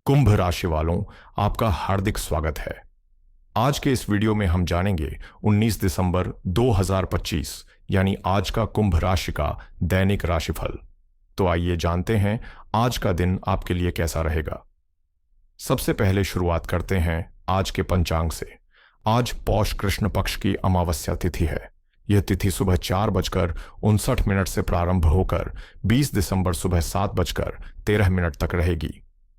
कुंभ राशि वालों, आपका हार्दिक स्वागत है। आज के इस वीडियो में हम जानेंगे 19 दिसंबर 2025 यानी आज का कुंभ राशि का दैनिक राशिफल। तो आइए जानते हैं आज का दिन आपके लिए कैसा रहेगा। सबसे पहले शुरुआत करते हैं आज के पंचांग से। आज पौष कृष्ण पक्ष की अमावस्या तिथि है। यह तिथि सुबह 4:59 से प्रारंभ होकर 20 दिसंबर सुबह 7:13 तक रहेगी।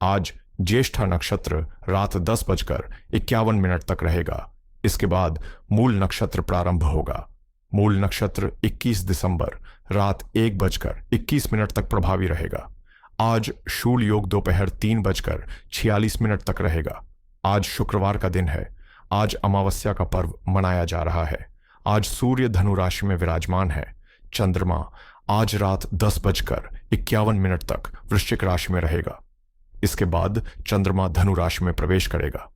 आज ज्येष्ठा नक्षत्र रात 10:51 तक रहेगा। इसके बाद मूल नक्षत्र प्रारंभ होगा। मूल नक्षत्र 21 दिसंबर रात 1:21 तक प्रभावी रहेगा। आज शूल योग दोपहर 3:46 तक रहेगा। आज शुक्रवार का दिन है। आज अमावस्या का पर्व मनाया जा रहा है। आज सूर्य धनु राशि में विराजमान है। चंद्रमा आज रात 10:51 तक वृश्चिक राशि में रहेगा। इसके बाद चंद्रमा धनु राशि में प्रवेश करेगा।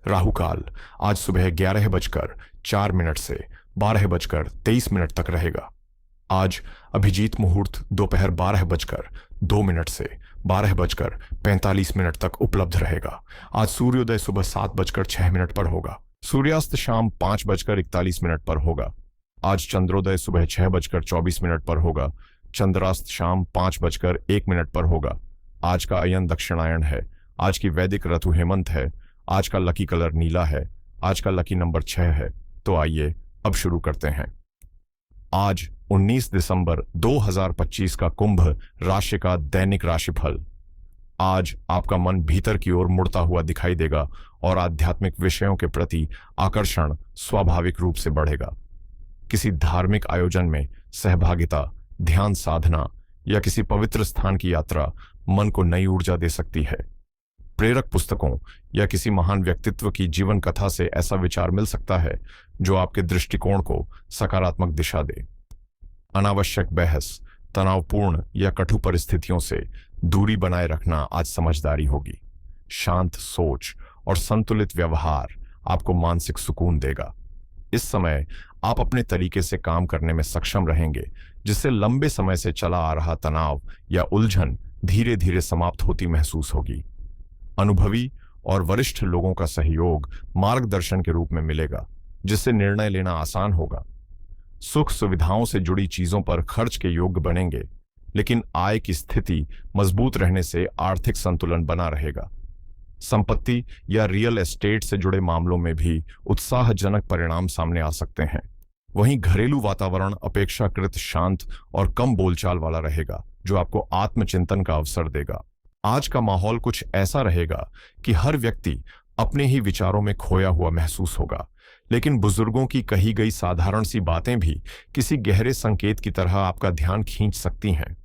राहु काल आज सुबह 11:04 से 12:23 तक रहेगा। आज अभिजीत मुहूर्त दोपहर 12:02 से 12:45 तक उपलब्ध रहेगा। आज सूर्योदय सुबह 7:06 पर होगा। सूर्यास्त शाम 5:41 पर होगा। आज चंद्रोदय सुबह 6:24 पर होगा। चंद्रास्त शाम 5:01 पर होगा। आज का अयन दक्षिणायन है। आज की वैदिक ऋतु हेमंत है। आज का लकी कलर नीला है। आज का लकी नंबर 6 है। तो आइए अब शुरू करते हैं। आज 19 दिसंबर 2025 का कुंभ राशि का दैनिक राशिफल। आज आपका मन भीतर की ओर मुड़ता हुआ दिखाई देगा और आध्यात्मिक विषयों के प्रति आकर्षण स्वाभाविक रूप से बढ़ेगा। किसी धार्मिक आयोजन में सहभागिता, ध्यान साधना या किसी पवित्र स्थान की यात्रा मन को नई ऊर्जा दे सकती है। प्रेरक पुस्तकों या किसी महान व्यक्तित्व की जीवन कथा से ऐसा विचार मिल सकता है जो आपके दृष्टिकोण को सकारात्मक दिशा दे। अनावश्यक बहस, तनावपूर्ण या कठु परिस्थितियों से दूरी बनाए रखना आज समझदारी होगी। शांत सोच और संतुलित व्यवहार आपको मानसिक सुकून देगा। इस समय आप अपने तरीके से काम करने में सक्षम रहेंगे, जिससे लंबे समय से चला आ रहा तनाव या उलझन धीरे धीरे समाप्त होती महसूस होगी। अनुभवी और वरिष्ठ लोगों का सहयोग मार्गदर्शन के रूप में मिलेगा, जिससे निर्णय लेना आसान होगा। सुख सुविधाओं से जुड़ी चीजों पर खर्च के योग्य बनेंगे, लेकिन आय की स्थिति मजबूत रहने से आर्थिक संतुलन बना रहेगा। संपत्ति या रियल एस्टेट से जुड़े मामलों में भी उत्साहजनक परिणाम सामने आ सकते हैं। वहीं घरेलू वातावरण अपेक्षाकृत शांत और कम बोलचाल वाला रहेगा, जो आपको आत्मचिंतन का अवसर देगा। आज का माहौल कुछ ऐसा रहेगा कि हर व्यक्ति अपने ही विचारों में खोया हुआ महसूस होगा, लेकिन बुजुर्गों की कही गई साधारण सी बातें भी किसी गहरे संकेत की तरह आपका ध्यान खींच सकती हैं।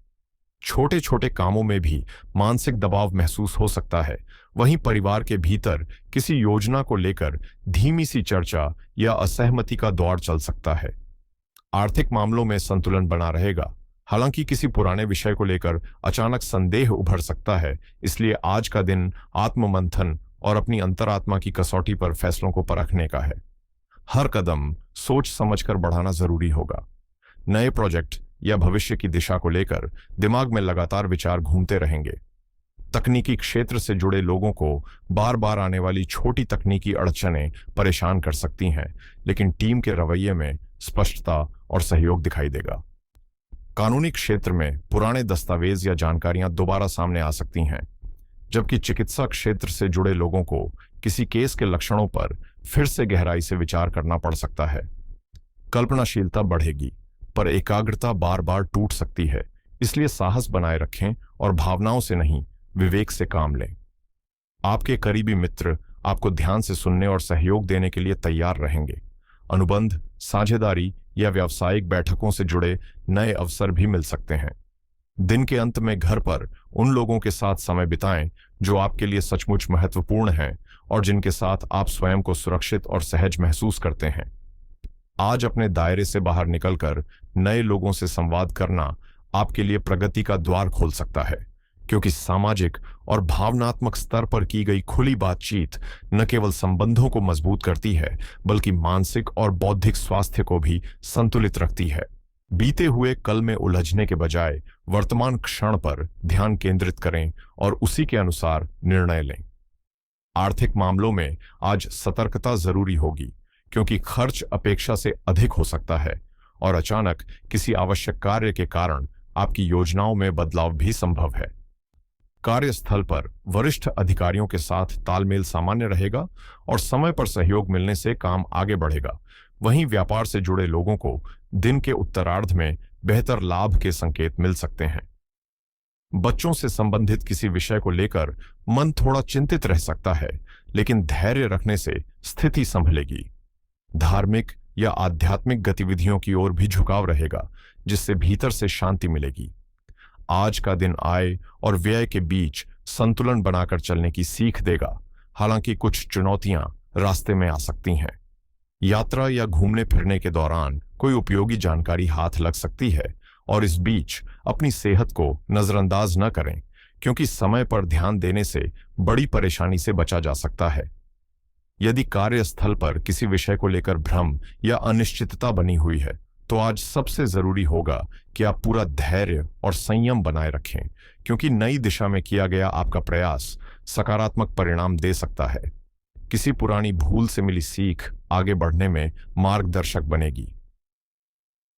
छोटे छोटे कामों में भी मानसिक दबाव महसूस हो सकता है। वहीं परिवार के भीतर किसी योजना को लेकर धीमी सी चर्चा या असहमति का दौर चल सकता है। आर्थिक मामलों में संतुलन बना रहेगा, हालांकि किसी पुराने विषय को लेकर अचानक संदेह उभर सकता है। इसलिए आज का दिन आत्ममंथन और अपनी अंतरात्मा की कसौटी पर फैसलों को परखने का है। हर कदम सोच समझकर बढ़ाना जरूरी होगा। नए प्रोजेक्ट या भविष्य की दिशा को लेकर दिमाग में लगातार विचार घूमते रहेंगे। तकनीकी क्षेत्र से जुड़े लोगों को बार बार आने वाली छोटी तकनीकी अड़चनें परेशान कर सकती हैं, लेकिन टीम के रवैये में स्पष्टता और सहयोग दिखाई देगा। कानूनी क्षेत्र में पुराने दस्तावेज या जानकारियां दोबारा सामने आ सकती हैं, जबकि चिकित्सा क्षेत्र से जुड़े लोगों को किसी केस के लक्षणों पर फिर से गहराई से विचार करना पड़ सकता है। कल्पनाशीलता बढ़ेगी, पर एकाग्रता बार बार टूट सकती है। इसलिए साहस बनाए रखें और भावनाओं से नहीं, विवेक से काम लें। आपके करीबी मित्र आपको ध्यान से सुनने और सहयोग देने के लिए तैयार रहेंगे। अनुबंध, साझेदारी या व्यावसायिक बैठकों से जुड़े नए अवसर भी मिल सकते हैं। दिन के अंत में घर पर उन लोगों के साथ समय बिताएं जो आपके लिए सचमुच महत्वपूर्ण हैं और जिनके साथ आप स्वयं को सुरक्षित और सहज महसूस करते हैं। आज अपने दायरे से बाहर निकलकर नए लोगों से संवाद करना आपके लिए प्रगति का द्वार खोल सकता है, क्योंकि सामाजिक और भावनात्मक स्तर पर की गई खुली बातचीत न केवल संबंधों को मजबूत करती है, बल्कि मानसिक और बौद्धिक स्वास्थ्य को भी संतुलित रखती है। बीते हुए कल में उलझने के बजाय वर्तमान क्षण पर ध्यान केंद्रित करें और उसी के अनुसार निर्णय लें। आर्थिक मामलों में आज सतर्कता जरूरी होगी, क्योंकि खर्च अपेक्षा से अधिक हो सकता है और अचानक किसी आवश्यक कार्य के कारण आपकी योजनाओं में बदलाव भी संभव है। कार्यस्थल पर वरिष्ठ अधिकारियों के साथ तालमेल सामान्य रहेगा और समय पर सहयोग मिलने से काम आगे बढ़ेगा। वहीं व्यापार से जुड़े लोगों को दिन के उत्तरार्ध में बेहतर लाभ के संकेत मिल सकते हैं। बच्चों से संबंधित किसी विषय को लेकर मन थोड़ा चिंतित रह सकता है, लेकिन धैर्य रखने से स्थिति संभलेगी। धार्मिक या आध्यात्मिक गतिविधियों की ओर भी झुकाव रहेगा, जिससे भीतर से शांति मिलेगी। आज का दिन आय और व्यय के बीच संतुलन बनाकर चलने की सीख देगा। हालांकि कुछ चुनौतियां रास्ते में आ सकती हैं। यात्रा या घूमने फिरने के दौरान कोई उपयोगी जानकारी हाथ लग सकती है और इस बीच अपनी सेहत को नजरअंदाज न करें, क्योंकि समय पर ध्यान देने से बड़ी परेशानी से बचा जा सकता है। यदि कार्यस्थल पर किसी विषय को लेकर भ्रम या अनिश्चितता बनी हुई है, तो आज सबसे जरूरी होगा कि आप पूरा धैर्य और संयम बनाए रखें, क्योंकि नई दिशा में किया गया आपका प्रयास सकारात्मक परिणाम दे सकता है। किसी पुरानी भूल से मिली सीख आगे बढ़ने में मार्गदर्शक बनेगी।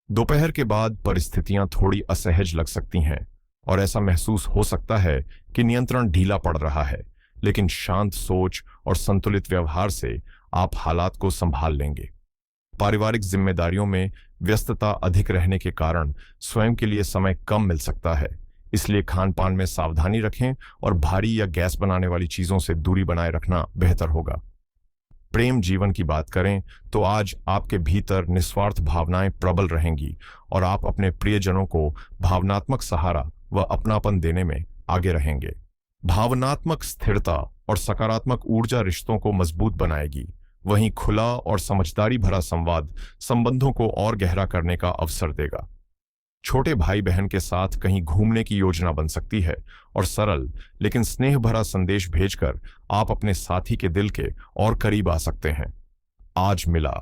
दोपहर के बाद परिस्थितियां थोड़ी असहज लग सकती हैं और ऐसा महसूस हो सकता है कि नियंत्रण ढीला पड़ रहा है, लेकिन शांत सोच और संतुलित व्यवहार से आप हालात को संभाल लेंगे। पारिवारिक जिम्मेदारियों में व्यस्तता अधिक रहने के कारण स्वयं के लिए समय कम मिल सकता है, इसलिए खान पान में सावधानी रखें और भारी या गैस बनाने वाली चीजों से दूरी बनाए रखना बेहतर होगा। प्रेम जीवन की बात करें तो आज आपके भीतर निस्वार्थ भावनाएं प्रबल रहेंगी और आप अपने प्रियजनों को भावनात्मक सहारा व अपनापन देने में आगे रहेंगे। भावनात्मक स्थिरता और सकारात्मक ऊर्जा रिश्तों को मजबूत बनाएगी। वहीं खुला और समझदारी भरा संवाद संबंधों को और गहरा करने का अवसर देगा। छोटे भाई बहन के साथ कहीं घूमने की योजना बन सकती है और सरल लेकिन स्नेह भरा संदेश भेजकर आप अपने साथी के दिल के और करीब आ सकते हैं। आज मिला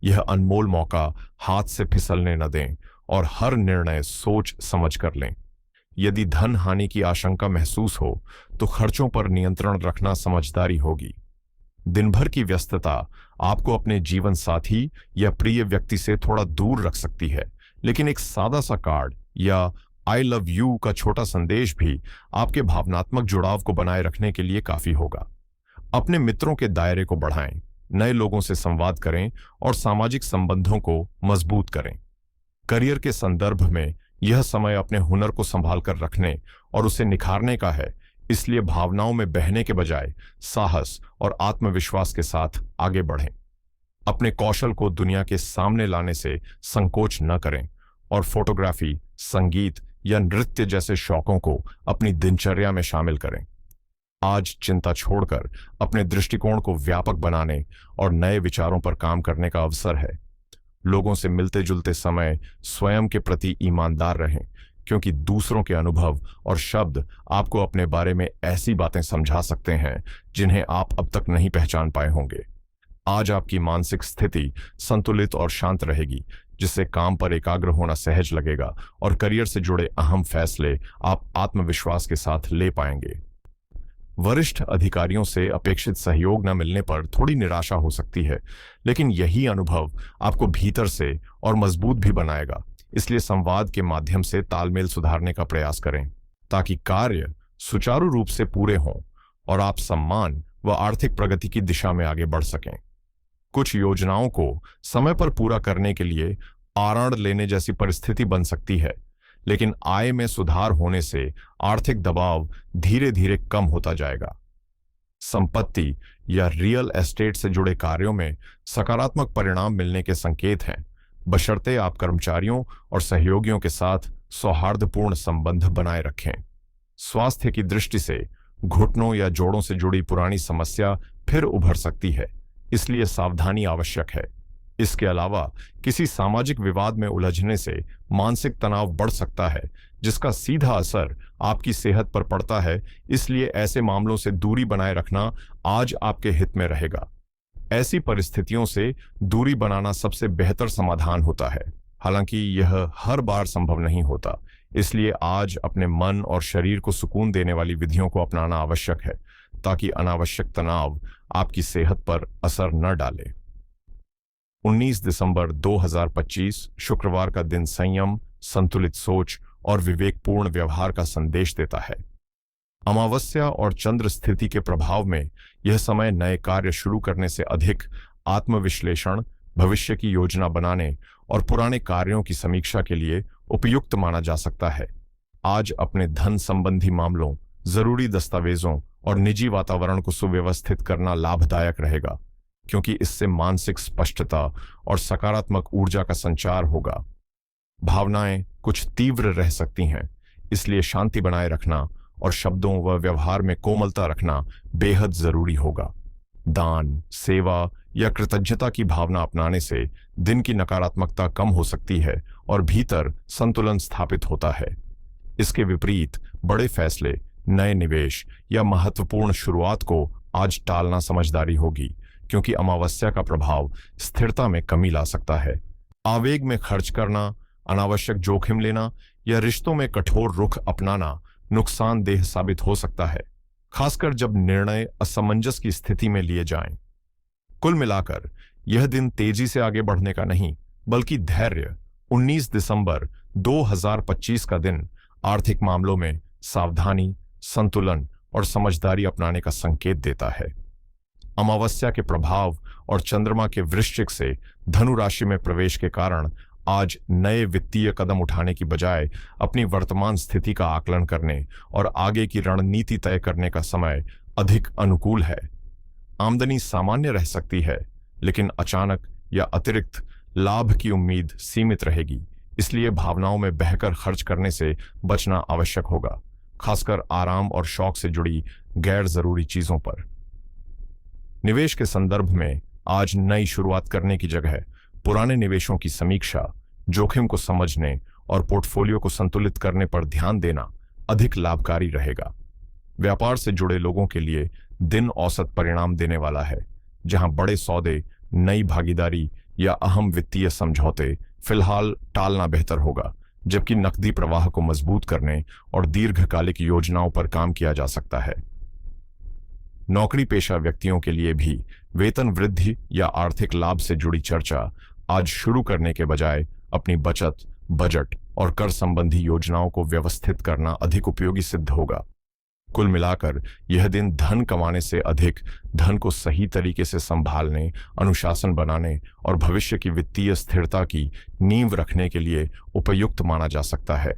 यह अनमोल मौका हाथ से फिसलने न दें और हर निर्णय सोच समझ कर लें। यदि धन हानि की आशंका महसूस हो तो खर्चों पर नियंत्रण रखना समझदारी होगी। दिन भर की व्यस्तता आपको अपने जीवन साथी या प्रिय व्यक्ति से थोड़ा दूर रख सकती है, लेकिन एक सादा सा कार्ड या आई लव यू का छोटा संदेश भी आपके भावनात्मक जुड़ाव को बनाए रखने के लिए काफी होगा। अपने मित्रों के दायरे को बढ़ाएं, नए लोगों से संवाद करें और सामाजिक संबंधों को मजबूत करें। करियर के संदर्भ में यह समय अपने हुनर को संभाल कर रखने और उसे निखारने का है, इसलिए भावनाओं में बहने के बजाय साहस और आत्मविश्वास के साथ आगे बढ़ें। अपने कौशल को दुनिया के सामने लाने से संकोच न करें और फोटोग्राफी, संगीत या नृत्य जैसे शौकों को अपनी दिनचर्या में शामिल करें। आज चिंता छोड़कर अपने दृष्टिकोण को व्यापक बनाने और नए विचारों पर काम करने का अवसर है। लोगों से मिलते जुलते समय स्वयं के प्रति ईमानदार रहें, क्योंकि दूसरों के अनुभव और शब्द आपको अपने बारे में ऐसी बातें समझा सकते हैं जिन्हें आप अब तक नहीं पहचान पाए होंगे। आज आपकी मानसिक स्थिति संतुलित और शांत रहेगी, जिससे काम पर एकाग्र होना सहज लगेगा और करियर से जुड़े अहम फैसले आप आत्मविश्वास के साथ ले पाएंगे। वरिष्ठ अधिकारियों से अपेक्षित सहयोग न मिलने पर थोड़ी निराशा हो सकती है, लेकिन यही अनुभव आपको भीतर से और मजबूत भी बनाएगा। इसलिए संवाद के माध्यम से तालमेल सुधारने का प्रयास करें, ताकि कार्य सुचारू रूप से पूरे हों और आप सम्मान व आर्थिक प्रगति की दिशा में आगे बढ़ सकें। कुछ योजनाओं को समय पर पूरा करने के लिए आरण लेने जैसी परिस्थिति बन सकती है, लेकिन आय में सुधार होने से आर्थिक दबाव धीरे धीरे कम होता जाएगा। संपत्ति या रियल एस्टेट से जुड़े कार्यों में सकारात्मक परिणाम मिलने के संकेत हैं, बशर्ते आप कर्मचारियों और सहयोगियों के साथ सौहार्दपूर्ण संबंध बनाए रखें। स्वास्थ्य की दृष्टि से घुटनों या जोड़ों से जुड़ी पुरानी समस्या फिर उभर सकती है, इसलिए सावधानी आवश्यक है। इसके अलावा किसी सामाजिक विवाद में उलझने से मानसिक तनाव बढ़ सकता है, जिसका सीधा असर आपकी सेहत पर पड़ता है। इसलिए ऐसे मामलों से दूरी बनाए रखना आज आपके हित में रहेगा। ऐसी परिस्थितियों से दूरी बनाना सबसे बेहतर समाधान होता है। हालांकि यह हर बार संभव नहीं होता, इसलिए आज अपने मन और शरीर को सुकून देने वाली विधियों को अपनाना आवश्यक है ताकि अनावश्यक तनाव आपकी सेहत पर असर न डाले। 19 दिसंबर 2025 शुक्रवार का दिन संयम, संतुलित सोच और विवेकपूर्ण व्यवहार का संदेश देता है। अमावस्या और चंद्र स्थिति के प्रभाव में यह समय नए कार्य शुरू करने से अधिक आत्मविश्लेषण, भविष्य की योजना बनाने और पुराने कार्यों की समीक्षा के लिए उपयुक्त माना जा सकता है। आज अपने धन संबंधी मामलों, जरूरी दस्तावेजों और निजी वातावरण को सुव्यवस्थित करना लाभदायक रहेगा, क्योंकि इससे मानसिक स्पष्टता और सकारात्मक ऊर्जा का संचार होगा। भावनाएं कुछ तीव्र रह सकती हैं, इसलिए शांति बनाए रखना और शब्दों व व्यवहार में कोमलता रखना बेहद जरूरी होगा। दान, सेवा या कृतज्ञता की भावना अपनाने से दिन की नकारात्मकता कम हो सकती है और भीतर संतुलन स्थापित होता है। इसके विपरीत बड़े फैसले, नए निवेश या महत्वपूर्ण शुरुआत को आज टालना समझदारी होगी, क्योंकि अमावस्या का प्रभाव स्थिरता में कमी ला सकता है। आवेग में खर्च करना, अनावश्यक जोखिम लेना या रिश्तों में कठोर रुख अपनाना नुकसानदेह साबित हो सकता है, खासकर जब निर्णय असमंजस की स्थिति में लिए जाएं। कुल मिलाकर यह दिन तेजी से आगे बढ़ने का नहीं, बल्कि धैर्य, 19 दिसंबर 2025 का दिन आर्थिक मामलों में सावधानी, संतुलन और समझदारी अपनाने का संकेत देता है। अमावस्या के प्रभाव और चंद्रमा के वृश्चिक से धनु राशि में प्रवेश के कारण आज नए वित्तीय कदम उठाने की बजाय अपनी वर्तमान स्थिति का आकलन करने और आगे की रणनीति तय करने का समय अधिक अनुकूल है। आमदनी सामान्य रह सकती है, लेकिन अचानक या अतिरिक्त लाभ की उम्मीद सीमित रहेगी, इसलिए भावनाओं में बहकर खर्च करने से बचना आवश्यक होगा, खासकर आराम और शौक से जुड़ी गैर जरूरी चीजों पर। निवेश के संदर्भ में आज नई शुरुआत करने की जगह पुराने निवेशों की समीक्षा, जोखिम को समझने और पोर्टफोलियो को संतुलित करने पर ध्यान देना अधिक लाभकारी रहेगा। व्यापार से जुड़े लोगों के लिए दिन औसत परिणाम देने वाला है, जहां बड़े सौदे, नई भागीदारी या अहम वित्तीय समझौते फिलहाल टालना बेहतर होगा, जबकि नकदी प्रवाह को मजबूत करने और दीर्घकालिक योजनाओं पर काम किया जा सकता है। नौकरी पेशा व्यक्तियों के लिए भी वेतन वृद्धि या आर्थिक लाभ से जुड़ी चर्चा आज शुरू करने के बजाय अपनी बचत, बजट और कर संबंधी योजनाओं को व्यवस्थित करना अधिक उपयोगी सिद्ध होगा। कुल मिलाकर यह दिन धन कमाने से अधिक धन को सही तरीके से संभालने, अनुशासन बनाने और भविष्य की वित्तीय स्थिरता की नींव रखने के लिए उपयुक्त माना जा सकता है।